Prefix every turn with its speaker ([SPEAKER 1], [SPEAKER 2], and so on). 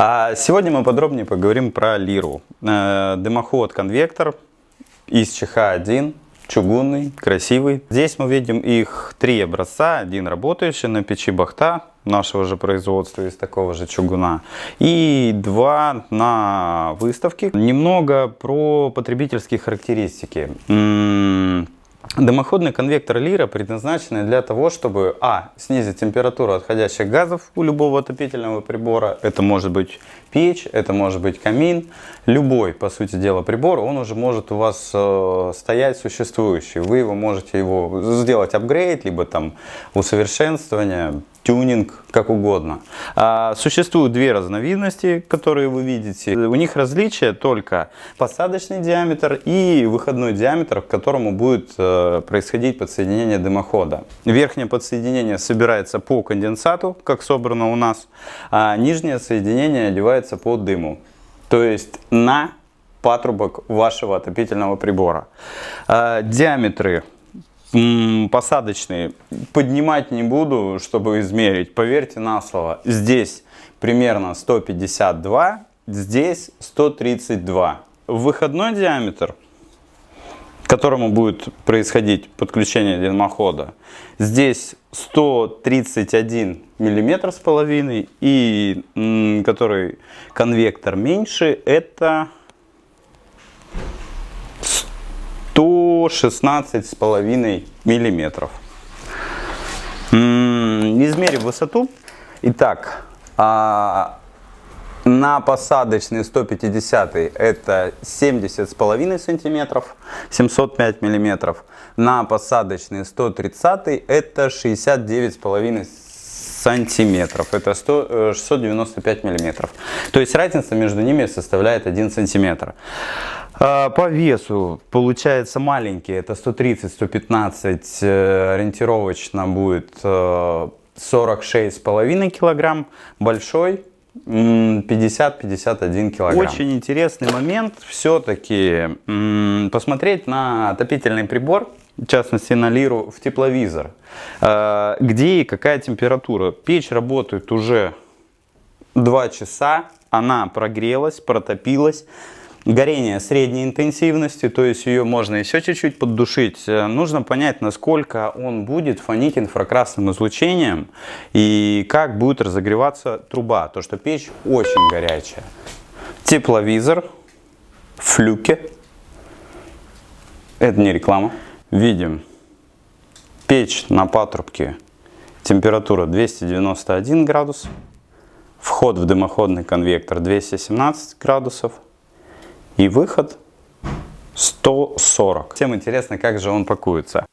[SPEAKER 1] А сегодня мы подробнее поговорим про лиру. Дымоход-конвектор из ЧХ-1, чугунный, красивый. Здесь мы видим их три образца. Один работающий на печи Бахта, нашего же производства из такого же чугуна. И два на выставке. Немного про потребительские характеристики. Дымоходный конвектор лира предназначен для того, чтобы снизить температуру отходящих газов у любого отопительного прибора. Это может быть печь, это может быть камин. Любой, по сути дела, прибор, он уже может у вас стоять существующий. Вы можете его сделать апгрейд, либо там усовершенствование, тюнинг, как угодно. Существуют две разновидности, которые вы видите. У них различие только посадочный диаметр и выходной диаметр, к которому будет происходить подсоединение дымохода. Верхнее подсоединение собирается по конденсату, как собрано у нас, а нижнее соединение одевается по дыму. То есть на патрубок вашего отопительного прибора. Диаметры посадочные поднимать не буду, чтобы измерить. Поверьте на слово, здесь примерно 152, здесь 132. Выходной диаметр, к которому будет происходить подключение дымохода, здесь 131 миллиметр с половиной, и который конвектор меньше, это 116,5 миллиметров. Измерив высоту. Итак, на посадочный 150 это 70,5 сантиметров, 705 миллиметров. На посадочный 130 это 69,5 сантиметров, это 695 миллиметров. То есть разница между ними составляет 1 сантиметр. По весу получается маленький, это 130-115, ориентировочно будет 46,5 килограмм, большой 50-51 килограмм. Очень интересный момент все-таки посмотреть на отопительный прибор, в частности на лиру, в тепловизор, где и какая температура. Печь работает уже 2 часа, она прогрелась, протопилась. Горение средней интенсивности, то есть ее можно еще чуть-чуть поддушить. Нужно понять, насколько он будет фонить инфракрасным излучением и как будет разогреваться труба, то что печь очень горячая. Тепловизор, флюке, это не реклама. Видим печь на патрубке, температура 291 градус, вход в дымоходный конвектор 217 градусов. И выход 140. Всем интересно, как же он пакуется.